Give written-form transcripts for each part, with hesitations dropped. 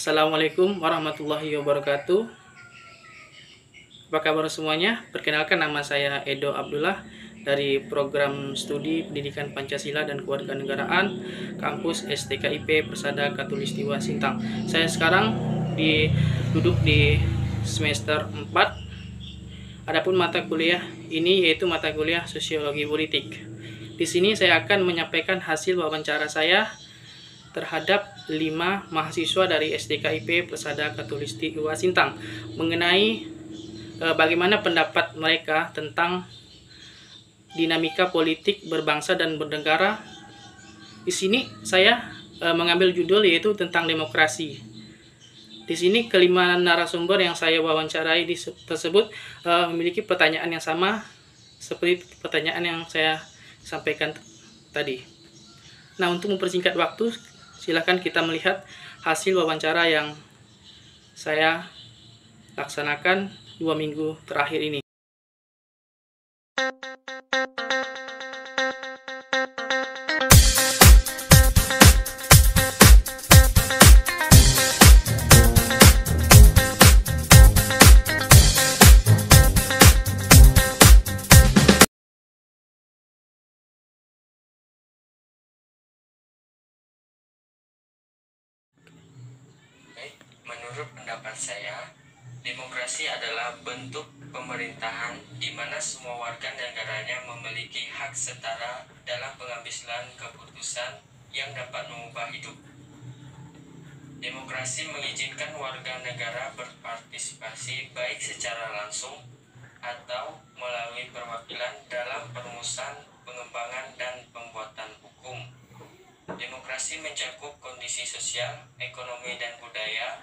Assalamualaikum warahmatullahi wabarakatuh. Apa kabar semuanya? Perkenalkan, nama saya Edo Abdullah dari program studi Pendidikan Pancasila dan Kewarganegaraan kampus STKIP Persada Khatulistiwa Sintang. Saya sekarang duduk di semester 4. Adapun mata kuliah ini yaitu mata kuliah Sosiologi Politik. Di sini saya akan menyampaikan hasil wawancara saya terhadap 5 mahasiswa dari STKIP Persada Khatulistiwa Sintang mengenai bagaimana pendapat mereka tentang dinamika politik berbangsa dan bernegara. Di sini saya mengambil judul yaitu tentang demokrasi. Di sini kelima narasumber yang saya wawancarai tersebut memiliki pertanyaan yang sama seperti pertanyaan yang saya sampaikan tadi. Nah, untuk mempersingkat waktu, silakan kita melihat hasil wawancara yang saya laksanakan 2 minggu terakhir ini. Menurut pendapat saya, demokrasi adalah bentuk pemerintahan di mana semua warga negaranya memiliki hak setara dalam pengambilan keputusan yang dapat mengubah hidup. Demokrasi mengizinkan warga negara berpartisipasi baik secara langsung atau melalui perwakilan dalam perumusan, pengembangan, dan pembuatan hukum. Demokrasi mencakup kondisi sosial, ekonomi, dan budaya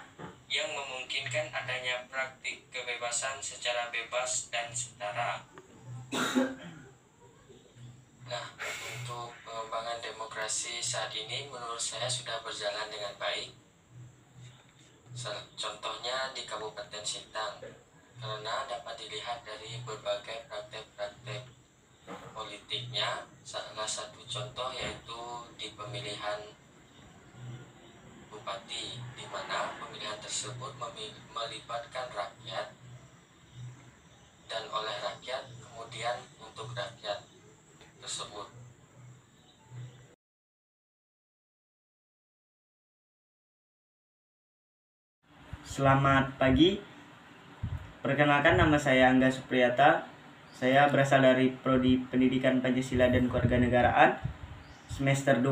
yang memungkinkan adanya praktik kebebasan secara bebas dan setara. Nah, untuk pengembangan demokrasi saat ini menurut saya sudah berjalan dengan baik. Contohnya di Kabupaten Sintang, karena dapat dilihat dari berbagai praktek-praktek politiknya. Salah satu contoh yaitu di pemilihan bupati, di mana pemilihan tersebut melibatkan rakyat dan oleh rakyat, kemudian untuk rakyat tersebut. Selamat pagi. Perkenalkan, nama saya Angga Supriyata. Saya berasal dari Prodi Pendidikan Pancasila dan Kewarganegaraan semester 2.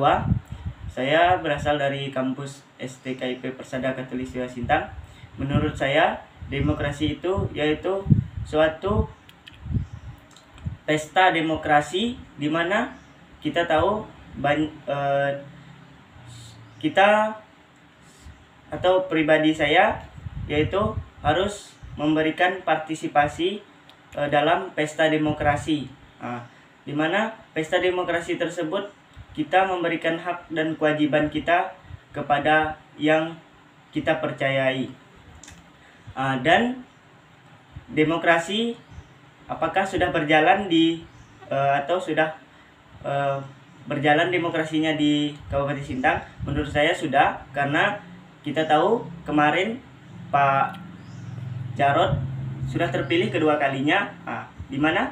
Saya berasal dari kampus STKIP Persada Khatulistiwa Sintang. Menurut saya, demokrasi itu yaitu suatu pesta demokrasi di mana kita tahu kita atau pribadi saya yaitu harus memberikan partisipasi dalam pesta demokrasi, di mana pesta demokrasi tersebut kita memberikan hak dan kewajiban kita kepada yang kita percayai. Dan demokrasi apakah sudah berjalan atau sudah berjalan demokrasinya di Kabupaten Sintang? Menurut saya sudah, karena kita tahu kemarin Pak Jarod sudah terpilih kedua kalinya, di mana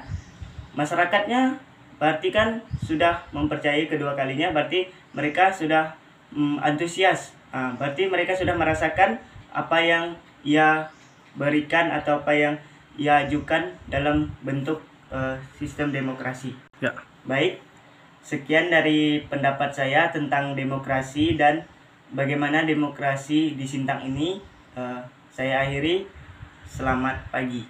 masyarakatnya berarti kan sudah mempercayai kedua kalinya, berarti mereka sudah antusias, berarti mereka sudah merasakan apa yang ia berikan atau apa yang ia ajukan dalam bentuk sistem demokrasi. Ya. Baik, sekian dari pendapat saya tentang demokrasi dan bagaimana demokrasi di Sintang ini. Saya akhiri. Selamat pagi.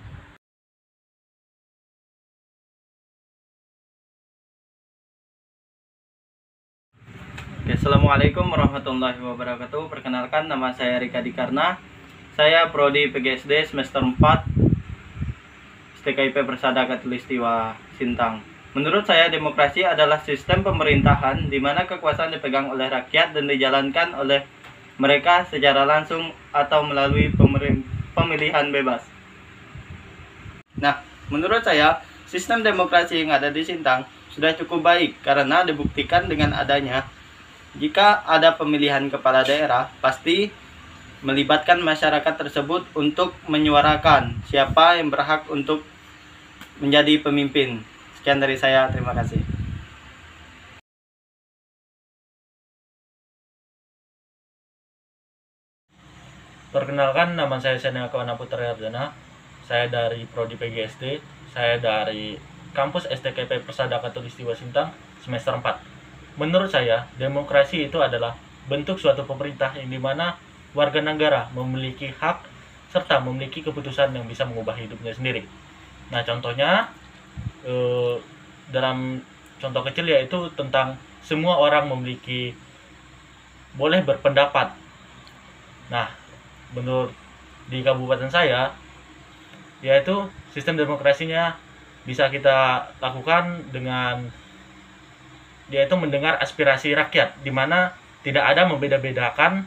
Assalamualaikum warahmatullahi wabarakatuh. Perkenalkan, nama saya Rika Dikarna. Saya Prodi PGSD semester 4 STKIP Persada Khatulistiwa Sintang. Menurut saya, demokrasi adalah sistem pemerintahan di mana kekuasaan dipegang oleh rakyat dan dijalankan oleh mereka secara langsung atau melalui pemilihan bebas. Nah, menurut saya, sistem demokrasi yang ada di Sintang sudah cukup baik karena dibuktikan dengan adanya jika ada pemilihan kepala daerah, pasti melibatkan masyarakat tersebut untuk menyuarakan siapa yang berhak untuk menjadi pemimpin. Sekian dari saya, terima kasih. Perkenalkan, nama saya Senakawan Putra Ardana. Saya dari Prodi PGSD. Saya dari kampus STKIP Persada Khatulistiwa Sintang semester 4. Menurut saya, demokrasi itu adalah bentuk suatu pemerintah yang dimana warga negara memiliki hak serta memiliki keputusan yang bisa mengubah hidupnya sendiri. Nah, contohnya dalam contoh kecil yaitu tentang semua orang boleh berpendapat. Nah, menurut di kabupaten saya, yaitu sistem demokrasinya bisa kita lakukan dengan yaitu mendengar aspirasi rakyat, di mana tidak ada membeda-bedakan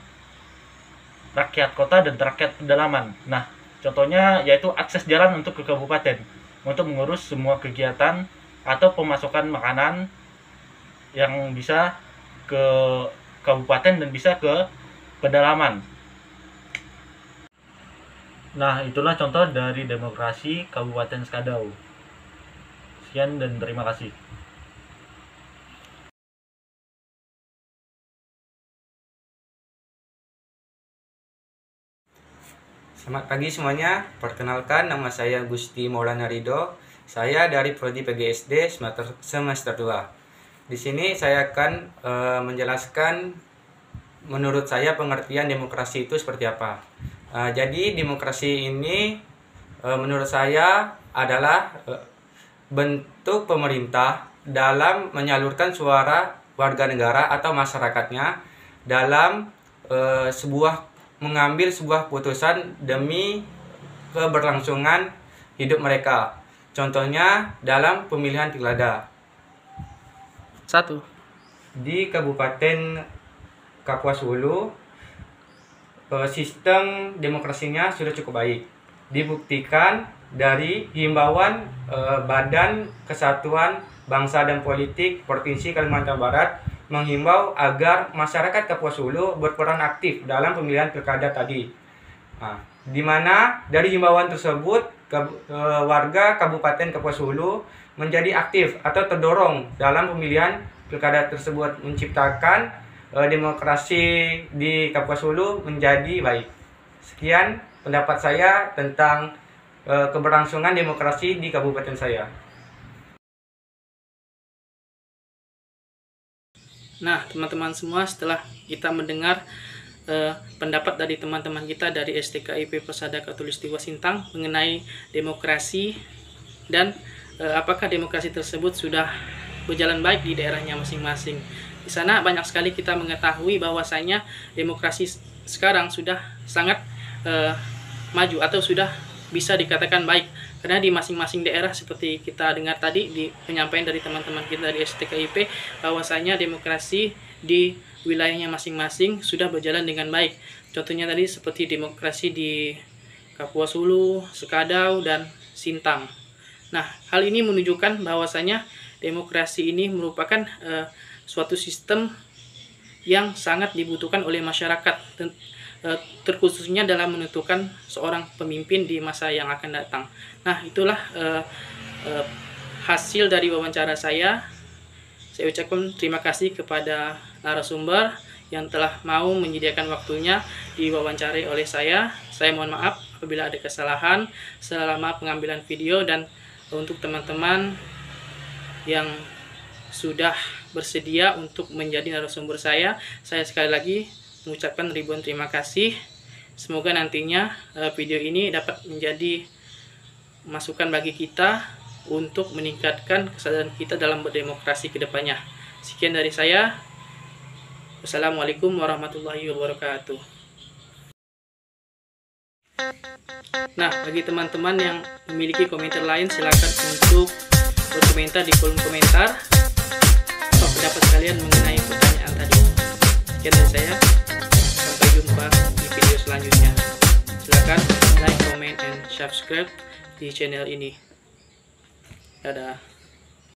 rakyat kota dan rakyat pedalaman. Nah, contohnya yaitu akses jalan untuk ke kabupaten untuk mengurus semua kegiatan atau pemasukan makanan yang bisa ke kabupaten dan bisa ke pedalaman. Nah, itulah contoh dari demokrasi Kabupaten Skadau. Sekian dan terima kasih. Selamat pagi semuanya, perkenalkan nama saya Gusti Maulana Ridho. Saya dari Prodi PGSD semester 2. Di sini saya akan menjelaskan menurut saya pengertian demokrasi itu seperti apa. Jadi demokrasi ini menurut saya adalah bentuk pemerintah dalam menyalurkan suara warga negara atau masyarakatnya dalam mengambil sebuah putusan demi keberlangsungan hidup mereka. Contohnya dalam pemilihan pilkada. 1. Di Kabupaten Kapuas Hulu, sistem demokrasinya sudah cukup baik. Dibuktikan dari himbauan Badan Kesatuan Bangsa dan Politik Provinsi Kalimantan Barat menghimbau agar masyarakat Kapuas Hulu berperan aktif dalam pemilihan pilkada tadi. Nah, di mana dari himbauan tersebut warga Kabupaten Kapuas Hulu menjadi aktif atau terdorong dalam pemilihan pilkada tersebut, menciptakan demokrasi di Kapuas Hulu menjadi baik. Sekian pendapat saya tentang keberlangsungan demokrasi di kabupaten saya. Nah, teman-teman semua, setelah kita mendengar pendapat dari teman-teman kita dari STKIP Persada Khatulistiwa Sintang mengenai demokrasi dan apakah demokrasi tersebut sudah berjalan baik di daerahnya masing-masing. Di sana banyak sekali kita mengetahui bahwasanya demokrasi sekarang sudah sangat maju atau sudah bisa dikatakan baik, karena di masing-masing daerah seperti kita dengar tadi di penyampaian dari teman-teman kita dari STKIP bahwasanya demokrasi di wilayahnya masing-masing sudah berjalan dengan baik. Contohnya tadi seperti demokrasi di Kapuas Hulu, Skadau, dan Sintang. Nah, hal ini menunjukkan bahwasanya demokrasi ini merupakan suatu sistem yang sangat dibutuhkan oleh masyarakat, terkhususnya dalam menentukan seorang pemimpin di masa yang akan datang. Nah, itulah hasil dari wawancara saya. Saya ucapkan terima kasih kepada narasumber yang telah mau menyediakan waktunya diwawancarai oleh saya. Saya mohon maaf apabila ada kesalahan selama pengambilan video, dan untuk teman-teman yang sudah bersedia untuk menjadi narasumber saya sekali lagi mengucapkan ribuan terima kasih. Semoga nantinya video ini dapat menjadi masukan bagi kita untuk meningkatkan kesadaran kita dalam berdemokrasi ke depannya. Sekian dari saya. Wassalamualaikum warahmatullahi wabarakatuh. Nah, bagi teman-teman yang memiliki komentar lain, silakan untuk berkomentar di kolom komentar apa pendapat kalian mengenai pertanyaan tadi. Sekian dari saya. Sampai jumpa di video selanjutnya. Silakan like, comment, and subscribe di channel ini. Dadah.